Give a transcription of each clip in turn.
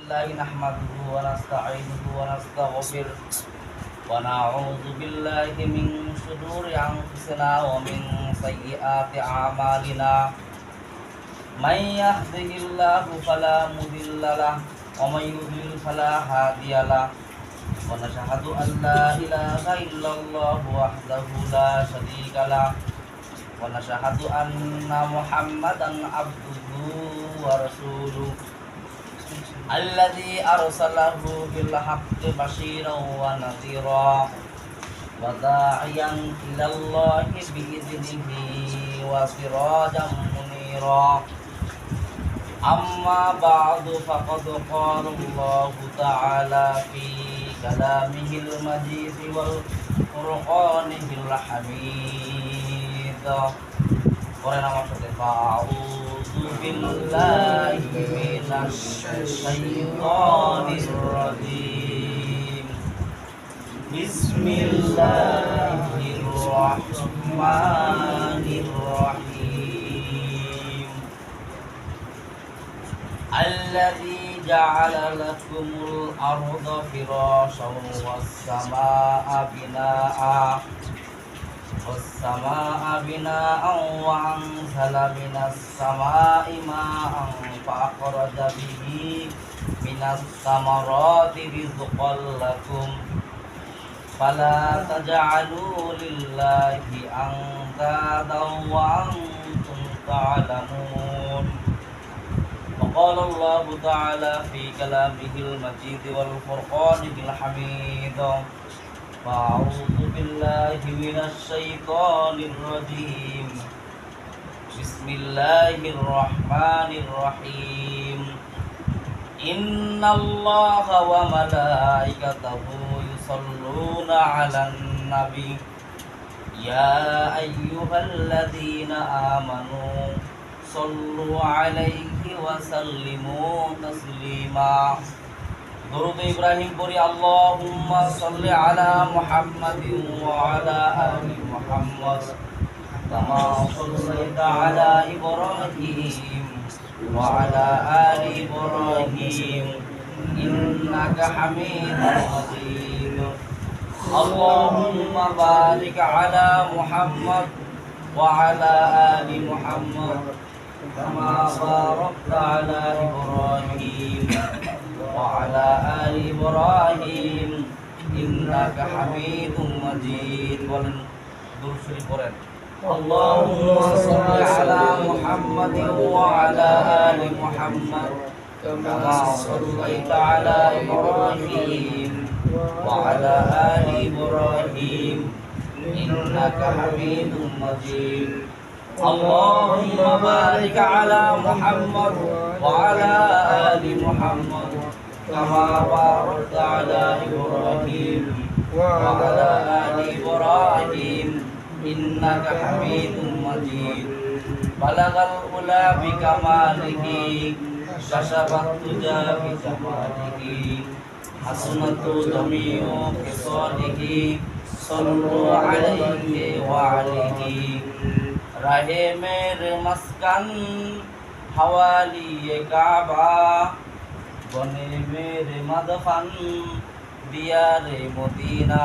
لله نحمده ونستعينه ونستغفره ونعوذ بالله من شرور أنفسنا ومن سيئات أعمالنا من يهده الله فلا مضل له ومن يضلل فلا هادي له ونشهد أن لا إله إلا الله وحده لا شريك له ونشهد أن محمدا عبده ورسوله الذي أرسله بالحق بشيرا ونذيرا وداعيا إلى الله بإذنه وسراجا منيرا أما بعد فقد قال الله تعالى في كلامه المجيد والقرآنه الحميد أعوذ بالله من الشيطان الرجيم بسم الله الرحمن الرحيم الذي جعل لكم الأرض فراشا والسماء بناء وأنزل من السماء ماء فأخرج به من الثمرات رزقا لكم فلا تجعلوا لله أندادا وأنتم تعلمون وقال الله تعالى في كلامه المجيد والفرقان الحميد أعوذ بالله من الشيطان الرجيم بسم الله الرحمن الرحيم إن الله وملائكته يصلون على النبي يا أيها الذين آمنوا صلوا عليه وسلموا تسليما درود إبراهيم পড়ি আল্লাহুম্মা সাল্লি আলা মুহাম্মাদিন ওয়া আলা আলি মুহাম্মাদ কামা সাল্লাইতা আলা ইব্রাহিম ওয়া আলা আলি ইব্রাহিম ইন্নাকা হামিদুম মাজিদ আল্লাহুম্মা বারিক আলা মুহাম্মাদ ওয়া আলা আলি মুহাম্মাদ কামা বারাকতা আলা ইব্রাহিম وعلى آل إبراهيم إنك حميد مجيد اللهم صل على محمد وعلى آل محمد كما صليت على إبراهيم وعلى آل إبراهيم إنك حميد مجيد اللهم بارك على محمد وعلى آل محمد كما باركت على إبراهيم وعلى آل إبراهيم إنك حميد مجيد بلغ العلا بكماله كشف الدجى بجماله حسنت جميع خصاله صلوا عليه وعليه رہے میرے مسکن حوالی کعبہ বনে মেরে মাদফান দিয়ারে মদিনা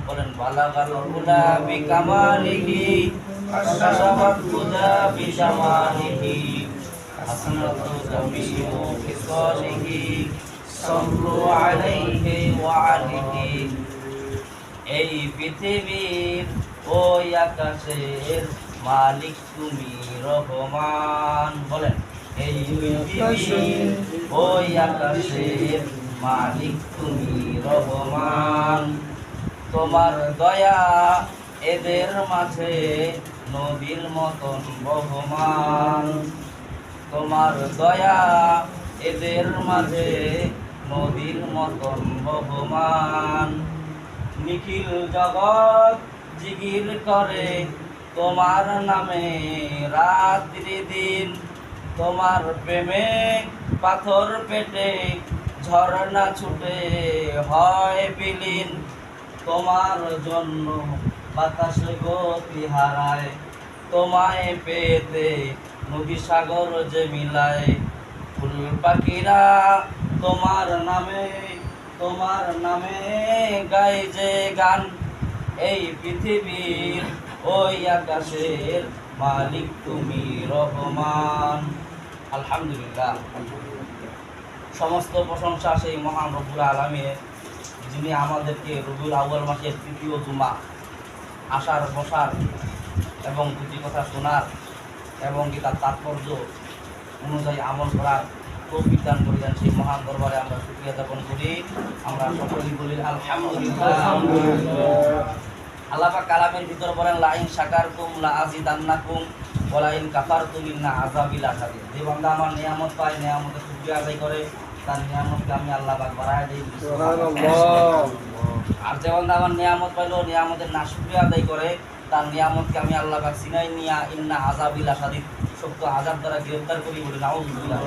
বলেন বালাগাল উলা বিকামালিহি আশরাফাত তুজা বিজামালিহি হাসানাতু জামিউ খিসালিহি সাল্লু আলাইহি ওয়া আলিহি এই পৃথিবীর ওই আকাশের মালিক তুমি রহমান বলেন এই পৃথিবীর ওই আকাশের মালিক তুমি রহমান তোমার দয়া এদের মাঝে নদীর মতন বহমান তোমার দয়া এদের মাঝে নদীর মতন বহমান নিখিল জগৎ জিগির করে তোমার নামে রাত্রি দিন তোমার প্রেমে পাথর পেটে ঝরনা ছুটে হয় বিলীন তোমার জন্য বাতাস গতি হারায় তোমায় পেতে নদী সাগর যে মিলায় ফুল পাখিরা তোমার নামে গাই যে গান, এই পৃথিবীর ওই আকাশের মালিক তুমি রহমান। আলহামদুলিল্লাহ, সমস্ত প্রশংসা সেই মহান রব্বুল আলামিনের, যিনি আমাদেরকে রবিউল আউয়াল মাসের তৃতীয় জুমা আসার বসার এবং দুটি কথা শোনার এবং কি তার তাৎপর্য অনুযায়ী আমল করার তৌফিক দান করেছেন। সেই মহান দরবারে আমরা শুকরিয়া জ্ঞাপন করি। আমরা সকলেই বলি আলহামদুলিল্লাহ। আল্লাহ পাক কালামের ভিতর বলেন, লা ইন শাকারতুম লা আযিদান্নাকুম ওয়া লা ইন কাফারতুম ইন্না আযাবি লাশাদীদ। যে বান্দা আমার নিয়ামত পায়, নিয়ামতের শুকরিয়া আদায় করে, তার নিয়ামতকে আমি আল্লাহ পাক বাড়ায় দেই। সুবহানাল্লাহ। আর যে বান্দা আমার নিয়ামত পাইলো, নিয়ামতের নাশুকরিয়া আদায় করে, তার নিয়ামতকে আমি আল্লাহ পাক সিনাই নিয়া ইন্না আযাবি লাশাদীদ, শক্ত আযাব দ্বারা গ্রেফতার করি বলি নাউযুবিল্লাহ।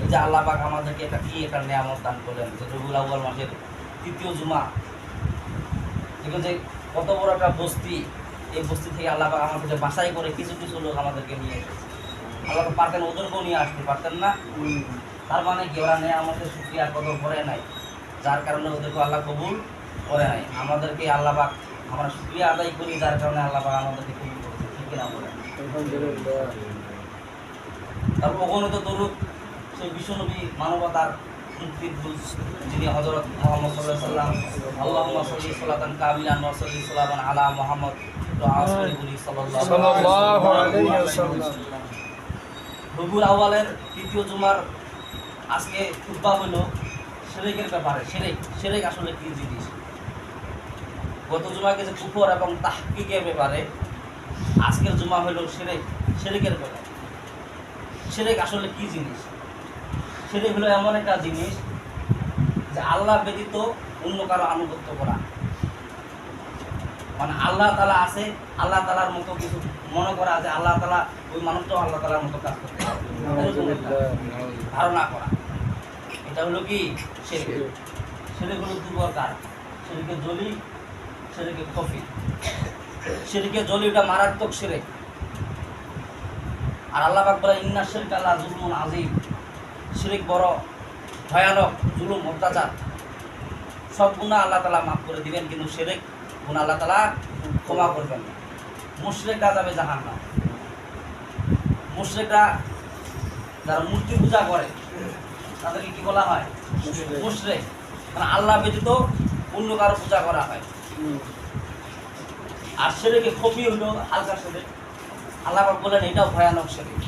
এই যে আল্লাহ পাক আমাদেরকে একটা নিয়ামত দান করলেন, যে রবিউল আউয়াল মাসের তৃতীয় জুমা। দেখুন যে কত বড় একটা বস্তি, এই বস্তি থেকে আল্লাহ পাক আমাদেরকে বাছাই করে কিছু কিছু লোক আমাদেরকে নিয়ে এসেছে। আল্লাহ পাক পারতেন ওদেরকেও নিয়ে আসতে পারতেন না? তার মানে কি ওরা আমাদের শুকরিয়া কদর করে নাই, যার কারণে ওদেরকে আল্লাহ কবুল করে নাই। আমাদেরকে আল্লাহ পাক আমরা শুকরিয়া আদায় করি, যার কারণে আল্লাহ পাক আমাদেরকে কবুল করেছে। ঠিক কিনা বলেন? তারপর অগণিত দরুদ সেই বিশ্বনবী মানবতার মুক্তির দূত, যিনি হযরত মুহাম্মদ সাল্লাল্লাহু আলাইহি ওয়াসাল্লাম, আল্লাহুম্মা সাল্লি সালাতান কামিলান ওয়া সাল্লি সালামান আলা মুহাম্মদ রাসূলিল্লাহি সাল্লাল্লাহু আলাইহি ওয়াসাল্লাম। রবিউল আউয়ালের তৃতীয় জুমার আজকে খুতবা হলো শিরকের ব্যাপারে। শিরক আসলে কি জিনিস? গত জুমা গেছে কুফর এবং তাহকিকের ব্যাপারে, আজকের জুমা হলো শিরকের ব্যাপারে। শিরক আসলে কি জিনিস? শিরক হলো এমন একটা জিনিস যে আল্লাহ ব্যতীত অন্য কারো আনুগত্য করা। মানে আল্লাহ তাআলা আছে, আল্লাহ তাআলার মতো কিছু মনে করা, যে আল্লাহ তাআলা ওই মানুষটাও আল্লাহ তাআলার মতো কাজ করতে পারে, ধারণা করা। এটা হলো কি শিরক। শিরক হলো দুই প্রকার, শিরকে জলি, শিরকে খফি। শিরকে জলি এটা মারাত্মক শিরক। আর আল্লাহ পাক বলে, ইন্না শিরকা লা যুলমুন আযীম, শিরক বড় ভয়ানক জুলুম, অত্যাচার। সব গুনাহ আল্লাহ তাআলা মাফ করে দিবেন, কিন্তু শিরক গুনাহ আল্লাহ তাআলা ক্ষমা করবেন না। মুশরিকরা যাবে জাহান্নাম। মুশরিকরা যারা মূর্তি পূজা করে তাদেরকে কি বলা হয়? মুশরিক। মানে আল্লাহ ব্যতীত অন্য কারো পূজা করা হয়। আর শিরকে খফি হলো হালকা শিরক। আল্লাহ পাক বলেন এটাও ভয়ানক শিরক,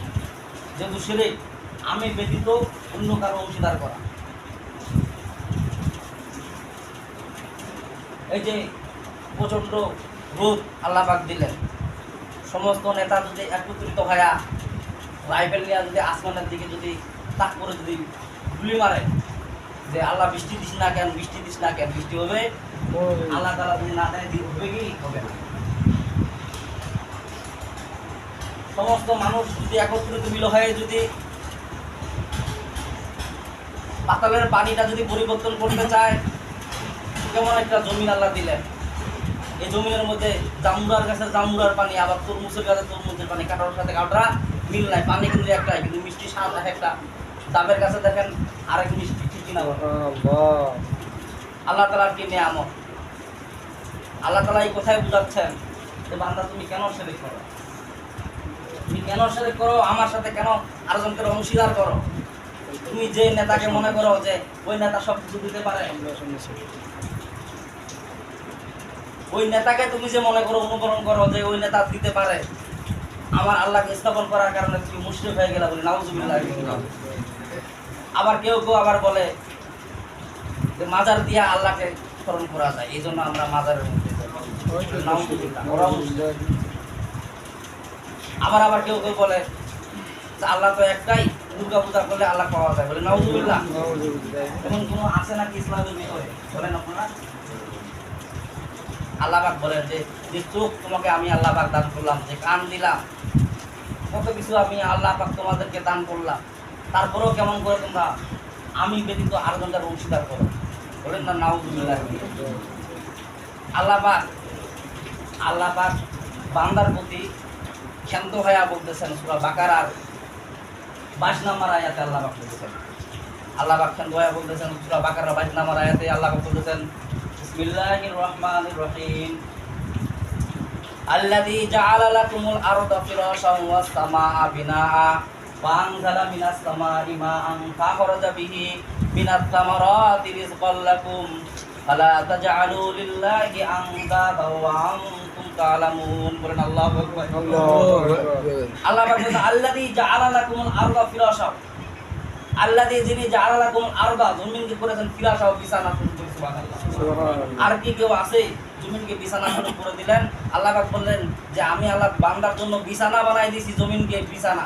যেহেতু শিরক আমি ব্যতীত অন্য কারো অংশীদার করা। এই যে প্রচণ্ড রোদ আল্লাহ পাক দিলেন, সমস্ত নেতা যদি একত্রিত হয়া রাইফেল নিয়ে যদি আসমানের দিকে যদি তাক করে যদি গুলি মারে, যে আল্লাহ বৃষ্টি দিস না কেন, বৃষ্টি দিস না কেন, বৃষ্টি হবে? আল্লাহ তাআলা যদি না দেয় হবে কি? হবে না। সমস্ত মানুষ যদি একত্রিত মিল হয়ে যদি পাতালের পানিটা যদি পরিবর্তন করতে চায়, কেমন একটা জমিন আল্লাহ দিলেন, এই জমিনের মধ্যে জামুরার গাছের জামুরার পানি, আবার তরমুজের গাছের তরমুজের পানি, কাঁঠালের সাথে কাঁঠা মিল নাই, পানি কিন্তু একটাই, কিন্তু মিষ্টি স্বাদ একটা। ডাবের গাছে দেখেন আরেক মিষ্টি। ঠিক কিনা বলেন? আল্লাহ তাআলার কি নিয়ামত! আল্লাহ তাআলা এই কথাই বুঝাচ্ছেন যে বান্দা তুমি কেন শিরক করো, তুমি কেন শিরক করো, আমার সাথে কেন আরেকজনকে অংশীদার করো? তুমি যে নেতাকে মনে করো যে ওই নেতা সব কিছু দিতে পারে, ওই নেতাকে তুমি যে মনে করো, অনুকরণ করো যে ওই নেতা দিতে পারে, আমার আল্লাহকে স্থাপন করার কারণে তুমি মুশরিক হয়ে গেলা বলে নাউযুবিল্লাহ। আবার কেউ কেউ আবার বলে যে মাজার দিয়া আল্লাহকে স্মরণ করা যায়, এই জন্য আমরা মাজারের মধ্যে যাই, নাউযুবিল্লাহ। আবার কেউ কেউ বলে যে আল্লাহ তো একটাই, দুর্গা পূজা করলে আল্লাহ পাওয়া যায় বলে নাউযুবিল্লাহ। এমন কোনো আছে নাকি ইসলামের ভিতরে? বলেন আপনারা। আল্লাহ পাক বলেন যে চোখ তোমাকে আমি আল্লাহ পাক দান করলাম, যে কান দিলাম, কত কিছু আমি আল্লাহ পাক তোমাদেরকে দান করলাম, তারপরেও কেমন করে তোমরা আমি ব্যতীত আরেকজনটার অংশীদার করো? বলেন না নাউযুবিল্লাহ। আল্লাহ পাক বান্দার প্রতি ক্ষান্ত হয়ে বলতেছেন সূরা বাকারার 22 নম্বর আয়াতে আল্লাহ পাক বলতেছেন, আল্লাহ পাক দয়া বলতেছেন সূরা বাকারা 22 নম্বর আয়াতে আল্লাহ পাক বলতেছেন বিসমিল্লাহির রহমানির রহিম আল্লাযী জাআলা লাকুমুল আরদা ফিরাশান ওয়াস সামাআ বিনাআ ওয়া আনজালা মিনাস সামাই মাআন ফাখরাজা বিহি মিনাত তামারাতি রিজকাল লাকুম ফালা তাজআলু লিল্লাহি আনদাদা ওয়া আনতুম তা'লামুন। বলেন আল্লাহু আকবার। আল্লাহ পাক বলেন আল্লাযী জাআলা লাকুমুল আরদা ফিরাশান, আল্লাযী যিনি জাআলা লাকুমুল আরদা জমিনকে করেছেন ফিরাশা ও বিছানা। সুবহানাল্লাহ। আর কি কেউ আছে জমিনকে বিছানা করে দিলেন? আল্লাহ পাক বললেন যে আমি আল্লাহ বান্দার জন্য বিছানা বানাই দিয়েছি, জমিনকে বিছানা।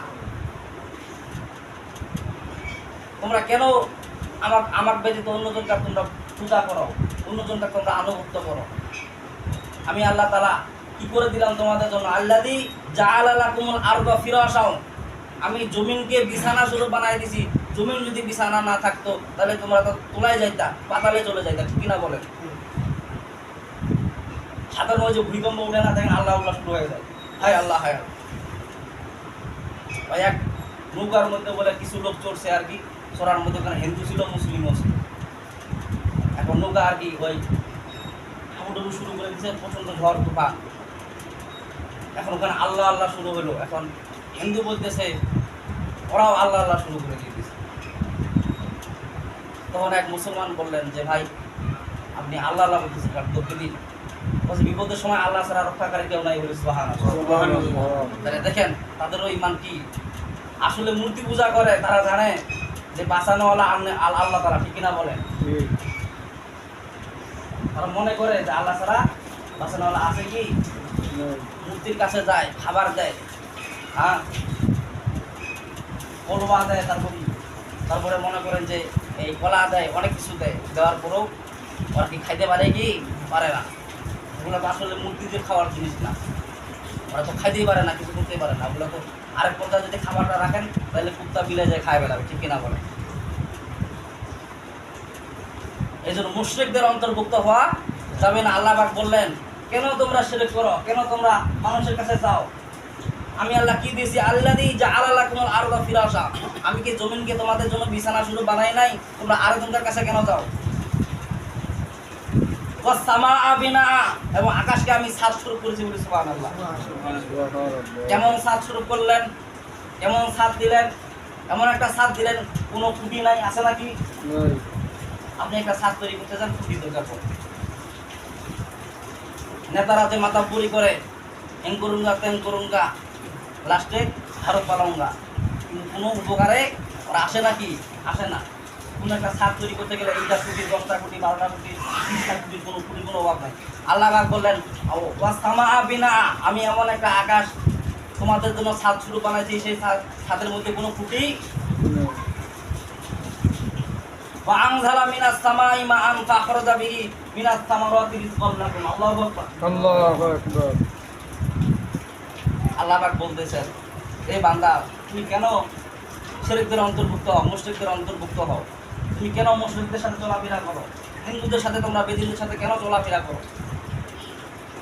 তোমরা কেন আমার ব্যতীত অন্যজনকে তোমরা পূজা করো, অন্যজনকে তোমরা আনুগত্য করো? আমি আল্লাহ তাআলা কি করে দিলাম তোমাদের জন্য? আল্লাযী জাআলা লাকুমুল আরদা ফিরাশাও, আমি জমিনকে বিছানা স্বরূপ বানাই দিয়েছি। জমিন যদি বিছানা না থাকতো তাহলে তোমরা তো তোলায় যাইতা, পাতালে চলে যাইতা, ঠিক কিনা বলেন? সাধারণ ওই যে ভূমিকম্প উঠে না দেখেন আল্লাহ আল্লাহ শুরু হয়ে যায়, হায় আল্লাহ হায় আল্লাহ। এক নৌকার মধ্যে বলে কিছু লোক চড়ছে আর কি, চড়ার মধ্যে ওখানে হিন্দু ছিল মুসলিমও ছিল। এখন নৌকা আর কি ওই হাবুডুবু শুরু করে দিচ্ছে, প্রচন্ড ঝড় তুফান। এখন ওখানে আল্লাহ আল্লাহ শুরু হলো। এখন হিন্দু বলতেছে, ওরাও আল্লাহ আল্লাহ শুরু করে দিয়ে দিচ্ছে। তখন এক মুসলমান বললেন যে ভাই আপনি আল্লাহ আল্লাহ বলতেছেন, দোকে দিন। বলছে বিপদের সময় আল্লাহ ছাড়া রক্ষাকারী কেউ নাই। বলে সুবহানাল্লাহ। তাহলে দেখেন তাদেরও ঈমান কি, আসলে মূর্তি পূজা করে। তারা জানে যে বাঁচানোওয়ালা আল্লাহ তাআলা, ঠিক কিনা বলেন? তারা মনে করে যে আল্লাহ ছাড়া বাঁচানোওয়ালা আছে কি? মূর্তির কাছে যায়, খাবার দেয়, হ্যাঁ কলবা দেয়, তারপরে মনে করেন যে এই কলা দেয়, অনেক কিছু দেয়। দেওয়ার পরেও ওরা কি খাইতে পারে কি? পারে না। ওগুলো তো আসলে মূর্তিদের খাওয়ার জিনিস না, ওরা তো খাইতেই পারে না, কিছু করতেই পারে না। ওগুলো তো আরেক পর্যায়ে যদি খাবারটা রাখেন তাহলে কুত্তা বিলে যায় খায় বেড়াবে, ঠিক কিনা বলে? এই জন্য মুশরিকদের অন্তর্ভুক্ত হওয়া যাবে না। আল্লাহ পাক বললেন কেন তোমরা শিরক করো, কেন তোমরা মানুষের কাছে যাও? আমি আল্লাহ কি দিয়েছি? আল্লাযী জাআলা লাকুমুল আরদা ফিরাশা, আমি কি জমিনকে তোমাদের জন্য বিছানা স্বরূপ বানাই নাই? তোমরা আরেকজনের কাছে কেন যাও? ওয়াস সামাআ বিনাআ, এবং আকাশকে আমি ছাদ স্বরূপ করেছি। বলে সুবহানাল্লাহ। কেমন ছাদ স্বরূপ করলেন? কেমন ছাদ দিলেন? এমন একটা ছাদ দিলেন কোনো খুঁটি নাই, আছে নাকি? আপনি একটা ছাদ তৈরি করতে চান, খুঁটি দরকার পড়ে। নেতারা যে মাতাব্বরি করে এন করুঙ্গা তেন করুঙ্গা, লাস্টে ভারত পালাঙ্গা, কিন্তু কোনো উপকারে ওরা আসে নাকি? আসে না। কোনো একটা ছাদ তৈরি করতে গেলে 8টা কোটি, 10টা কোটি, 12টা কোটি, 30টা কোটির কোনো কোটির কোনো অভাব নাই। আল্লাহ পাক বললেন ওয়াস সামাআ বিনাআ, আমি এমন একটা আকাশ তোমাদের জন্য ছাদ স্বরূপ বানাইছি, সেই ছাদের মধ্যে কোনো খুঁটি। ওয়া আনজালা মিনাস সামাই মাআন ফাখরাজা বিহি মিনাস সামারাতি রিজকাল লাকুম। আল্লাহু আকবার। আল্লাহু আকবার। আল্লাহ পাক বলতেছেন এই বান্দা তুমি কেন শিরকদের অন্তর্ভুক্ত হও, মুশরিকদের অন্তর্ভুক্ত হও? তুমি কেন মুশরিকদের সাথে চলাফেরা করো? হিন্দুদের সাথে তোমরা বেদিনদের সাথে কেন চলাফেরা করো?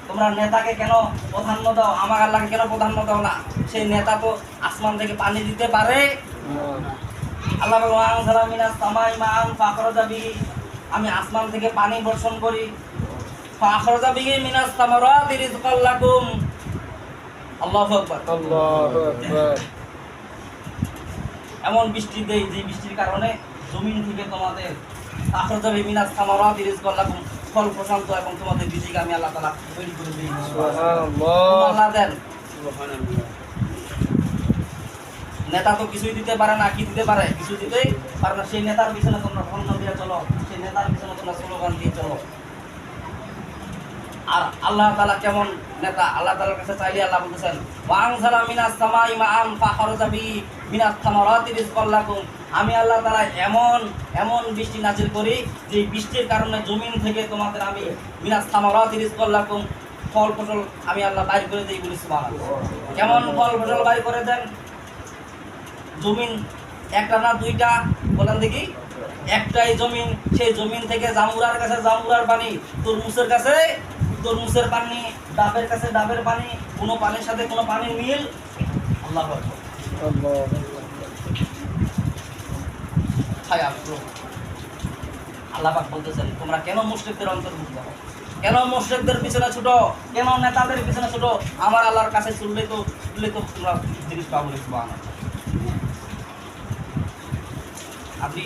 তোমরা নেতাকে কেন প্রাধান্য দাও, আমার আল্লাহকে কেন প্রাধান্য দাও না? সেই নেতা তো আসমান থেকে পানি দিতে পারে। আল্লাহ পাক আনজালা মিনাস সামাই মাআন ফাখরাজা বিহি, আমি আসমান থেকে পানি বর্ষণ করি। ফাখরাজা বিহি মিনাস সামারাতি রিজকাল লাকুম। আল্লাহু আকবার। আল্লাহু আকবার। এমন বৃষ্টি দেই যে বৃষ্টির কারণে জমিন থেকে তোমাদের ফাখরাজা বিহি মিনাস সামারাতি রিজকাল লাকুম, ফল প্রশান্ত এবং তোমাদের রিজিক আমি আল্লাহ তাআলা তৈরি করে দিই। সুবহানাল্লাহ। আল্লাহ দেন। সুবহানাল্লাহ। নেতা তো কিছুই দিতে পারে না, কি দিতে পারে? কিছু দিতেই পারে না। সেই নেতার পিছনে তোমরা ধর্ম দিয়ে চলো, সেই নেতার পিছনে তোমরা স্লোগান দিয়ে চলো। আর আল্লাহ তাআলা কেমন নেতা? আল্লাহ তাআলার কাছে চাইলে আল্লাহ বলতেছেন ওয়া আনজালা মিনাস সামাই মাআন ফাখরাজা বিহি মিনাস সামারাতি রিজকাল লাকুম, আমি আল্লাহ তাআলা এমন বৃষ্টি নাজিল করি যে বৃষ্টির কারণে জমিন থেকে তোমাদের আমি মিনাস সামারাতি রিজকাল লাকুম, ফল ফসল আমি আল্লাহ বাইর করে দেই। বলি সুবহানাল্লাহ। কেমন ফল ফসল বাইর করে দেন? জমিন একটা না দুইটা, বলেন দেখি? একটাই জমিন। সেই জমিন থেকে জামুরার কাছে জামুরার পানি, তরমুজের কাছে তরমুজের পানি, ডাবের কাছে ডাবের পানি, কোনো পানির সাথে কোনো পানির মিল। আল্লাহু আকবার। কোথায় আসলো? আল্লাহ পাক বলতেছেন তোমরা কেন মুশরিকদের অন্তর্ভুক্ত হও, কেন মুশরিকদের পিছনে ছুটো, কেন নেতাদের পিছনে ছুটো? আমার আল্লাহর কাছে চললে তো তোমরা জিনিস পাবো। সুবহানাল্লাহ। আপনি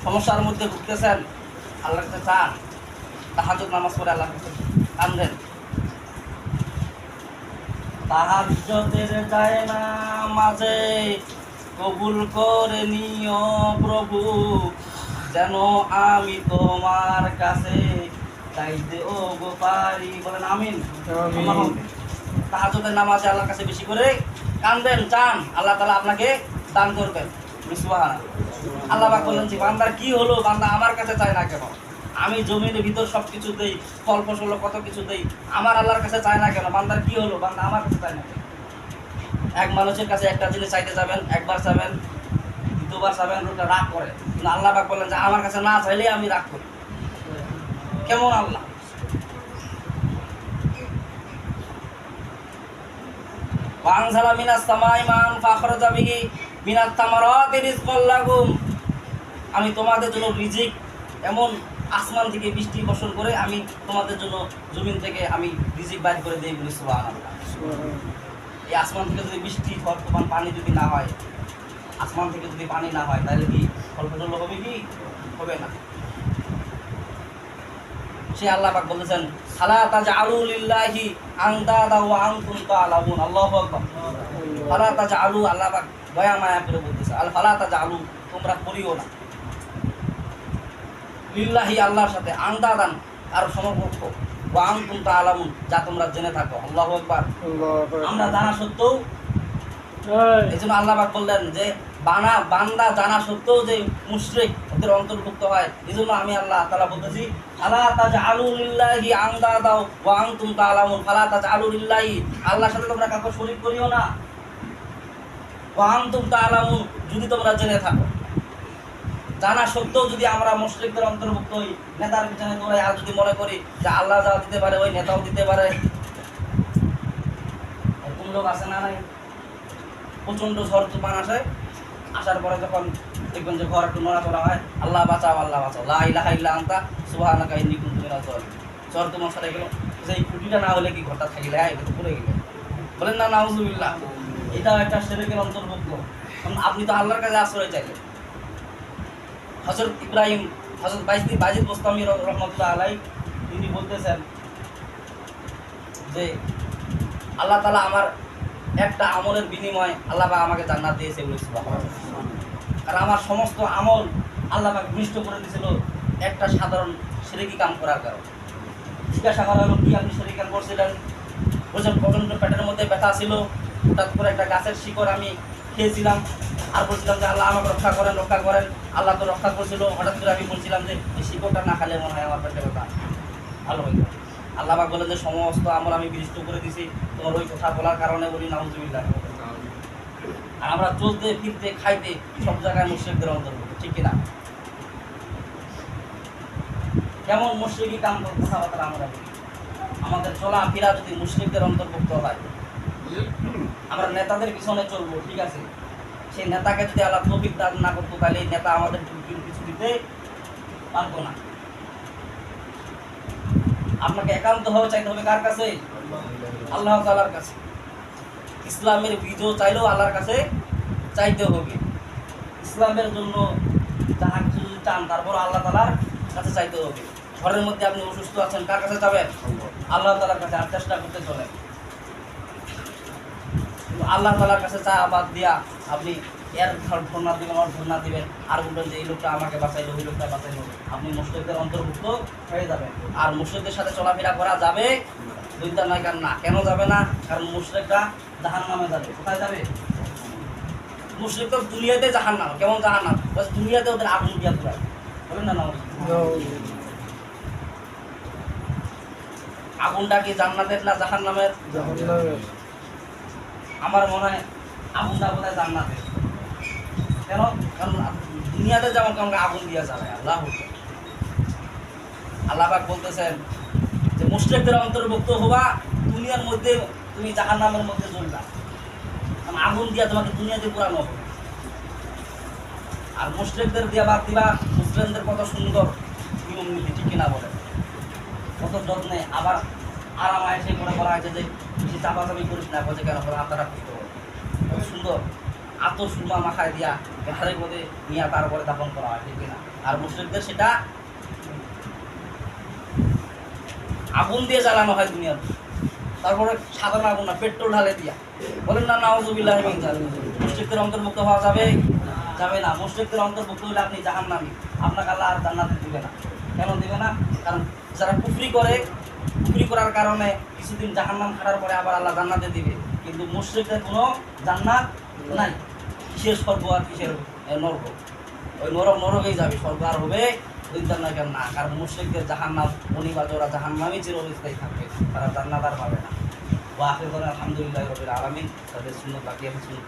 সমস্যার মধ্যে ভুগতেছেন, আল্লাহর কাছে চান, তাহাজ্জুদ নামাজ পড়ে আল্লাহর কাছে কাঁদেন। তাহাজ্জুদের যায় না মাঝে কবুল করে নিও প্রভু, যেন আমি তোমার কাছে চাইতে ও গো পারি। বলেন আমিন। তাহাজ্জুদের নামাজে আল্লাহর কাছে বেশি করে কাঁদেন, চান, আল্লাহ তাআলা আপনাকে দান করবেন। সুবহানাল্লাহ। আল্লাহ পাক বলেন যে বান্দার কি হলো, বান্দা আমার কাছে চায় না কেন? আমি জমির ভিতর সব কিছু দেই, ফল ফসল কত কিছু দেই, আমার আল্লাহর কাছে চায় না কেন? বান্দার কি হলো, বান্দা আমার কাছে চায় না কেন? এক মানুষের কাছে একটা জিনিস চাইতে যাবেন, একবার চাবেন, দ্বিতীয়বার চাবেন, ওটা রাগ করে। কিন্তু আল্লাহ পাক বলেন যে আমার কাছে না চাইলে আমি রাগ করি। কেমন আল্লাহ? ওয়ানজালা মিনাস সামাই মান ফাখরাজা বিহি মিনাত তামারাতি রিজকাল লাকুম। আমি তোমাদের জন্য রিজিক, এমন আসমান থেকে বৃষ্টি বর্ষণ করে আমি তোমাদের জন্য জমিন থেকে আমি রিজিক বাইর করে দেই। বলি সুবহানাল্লাহ। এই আসমান থেকে যদি বৃষ্টি, ঝড় তুফান, পানি যদি না হয়, আসমান থেকে যদি পানি না হয়, তাহলে কি ফল ফসল হবে কি? হবে না। সে আল্লাহ পাক বলেছেন ফালা তাজআলু লিল্লাহি আনদাদা ওয়া আনতুম তা'লামুন। আল্লাহু আকবার। ফালা তাজআলু, আল্লাহ পাক দয়া মায়া করে বলতেছে আল ফালা তাজআলু, তোমরা করিও না, লিল্লাহি, আল্লাহর সাথে, আনদাদান, আর সমকক্ষ, ওয়া আনতুম তা'লামুন, যা তোমরা জেনে থাকো। আল্লাহু আকবার। আমরা জানা সত্ত্বেও, এজন্য আল্লাহ পাক বললেন যে বান্দা জানা সত্ত্বেও যে মুশরিক ওদের অন্তর্ভুক্ত হয়, এজন্য আমি আল্লাহ তাআলা বলতেছি ফালা তাজআলু লিল্লাহি আনদাদা ওয়া আনতুম তা'লামুন। ফালা তাজআলু লিল্লাহি, আল্লাহর সাথে তোমরা কাউকে শরীক করিও না, ওয়া আনতুম তা'লামুন, যদি তোমরা জেনে থাকো। জানা সত্ত্বেও যদি আমরা মুশরিকদের অন্তর্ভুক্ত হই, নেতার পিছনে দৌড়াই, আর যদি মনে করি যে আল্লাহ যা দিতে পারে ওই নেতাও দিতে পারে, এরকম লোক আছে না? নাই? প্রচণ্ড ঝড় তুফান আসে, আসার পরে যখন দেখবেন যে ঘর একটু নড়াচড়া হয়, আল্লাহ বাঁচাও, আল্লাহ বাঁচাও, লা ইলাহা ইল্লা আনতা সুবহানাকা ইন্নী কুনতু মিনাজ জালিমিন। ঝড় তুফান সাথে গেল, যে এই খুঁটিটা না হলে কি ঘরটা থাকিলে এটা তো পড়ে গেলে, বলেন না নাউজুবিল্লাহ। এটাও একটা শিরকের অন্তর্ভুক্ত। কারণ আপনি তো আল্লাহর কাছে আশ্রয় চাইলেন। হযরত ইব্রাহিম, হযরত বাজিদ বোস্তামি রহমাতুল্লাহ আলাইহি, তিনি বলতেছেন যে আল্লাহ তাআলা আমার একটা আমলের বিনিময়ে আল্লাহ পাক আমাকে জান্নাত দিয়েছে। আর আমার সমস্ত আমল আল্লাহ পাক বিনষ্ট করে দিয়েছিল একটা সাধারণ শিরকি কাম করার কারণে। জিজ্ঞাসা করা হলো, কি আপনি শিরকি কাম করছিলেন? বলছেন প্রচণ্ড পেটের মধ্যে ব্যথা ছিল, হঠাৎ করে একটা গাছের শিকড় আমি খেয়েছিলাম, আর বলছিলাম যে আল্লাহ আমাকে রক্ষা করেন, রক্ষা করেন। আল্লাহ তো রক্ষা করছিল, হঠাৎ করে আমি বলছিলাম যে এই শিকড়টা না খালে মনে হয় আমার পেটে ব্যথা ভালো হয়ে যাবে। আল্লাহ পাক বলেন যে সমস্ত আমল আমি বিনষ্ট করে দিছি তোমার ওই কথা বলার কারণে। বলি নাউজুবিল্লাহ। আর আমরা চলতে ফিরতে খাইতে সব জায়গায় মুশরিকদের অন্তর্ভুক্ত, ঠিক কিনা? কেমন মুশরিকি কাম কথাবার্তা আমরা বলি, আমাদের চলাফেরা যদি মুশরিকদের অন্তর্ভুক্ত হয়, আমরা নেতাদের পিছনে চলবো, ঠিক আছে, সেই নেতাকে যদি আল্লাহ তৌফিক দান না করতো, তাহলে এই নেতা আমাদের কিছু দিতে পারতো না। আপনাকে একান্ত ভাবে চাইতে হবে কার কাছে? আল্লাহ তাআলার কাছে। ইসলামের বিজয় চাইলেও আল্লাহর কাছে চাইতে হবে। ইসলামের জন্য যাহা কিছু যদি চান, তারপর আল্লাহ তাআলার কাছে চাইতে হবে। ঘরের মধ্যে আপনি অসুস্থ আছেন, কার কাছে যাবেন? আল্লাহ তাআলার কাছে। আর চেষ্টা করতে চলেন। আল্লাহ তাআলার কাছে চা বাদ দিয়া আপনি এর ধর্ণা দিবেন, ওর ধর্ণা দিবেন, আর বলবেন যে এই লোকটা আমাকে বাঁচাইলো, ওই লোকটা বাঁচাইলো, আপনি মুশরিকদের অন্তর্ভুক্ত হয়ে যাবেন। আর মুশরিকদের সাথে চলাফেরা করা যাবে? দুইটা নয়, কারণ না। কেন যাবে না? কারণ মুশরিকরা জাহান্নামে যাবে। কোথায় যাবে? মুশরিক তো দুনিয়াতে জাহান্নাম। কেমন জাহান্নাম? বাস দুনিয়াতে ওদের আগুন দিয়া পুরায়, বলেন না? আগুনটা কি জান্নাতের না জাহান্নামের? আমার মনে হয় আগুনটা বোধহয় জান্নাতের। কেন? কারণ দুনিয়াতে যেমন কেমন আগুন দিয়া যাবে। আল্লাহ পাক বলতেছেন যে মুশরিকদের অন্তর্ভুক্ত হওয়া, দুনিয়ার মধ্যে তুমি জাহান্নামের মধ্যে জ্বলবা, কারণ আগুন দিয়া তোমাকে দুনিয়াতে পুরানো হবে। আর মুশরিকদের দিয়া বাদ দিবা, মুসলিমদের কত সুন্দর নিয়ম নীতি, ঠিক কিনা বলে, কত যত্নে। আবার আরামায় এসে করে বলা হয়েছে যে বেশি চাপাচাপি করিস না, বলছে কেন বলে হাতটা রাখিস, কত সুন্দর আতর সুরমা মাখায় দিয়া ঘাড়ের মধ্যে নিয়ে তারপরে দাফন করা হয়, ঠিক কিনা। আর মুশরিকদের সেটা আগুন দিয়ে জ্বালানো হয় দুনিয়ার, তারপরে সাধারণ আগুন না, পেট্রোল ঢালে দিয়া। বলেন না নাউযুবিল্লাহি মিন যালিক। মুশরিকদের অন্তর্ভুক্ত হওয়া যাবে? যাবে না। মুশরিকদের অন্তর্ভুক্ত হলে আপনি জাহান্নামী, আপনাকে আল্লাহ আর জান্নাতে দিবে না। কেন দিবে না? কারণ যারা কুফরি করে, কুফরি করার কারণে কিছুদিন জাহান্নাম খাটার পরে আবার আল্লাহ জান্নাতে দিবে, কিন্তু মুশরিকদের কোনো জান্নাত নাই। কিসের স্বর্গ আর কিসের নরক? ওই নরকেই যাবে, স্বর্গ আর হবে ওই জান্নাত না। কারণ মুশরিকদের জাহান্নাম অনিবার্য, ওরা জাহান্নামে চিরস্থায়ী থাকবে, তারা জান্নাত আর পাবে না। ওয়া আখিরু দাওয়ানা আলহামদুলিল্লাহি রাব্বিল আলামিন। তাদের সুন্নাত বাকি আছে, সুন্নাত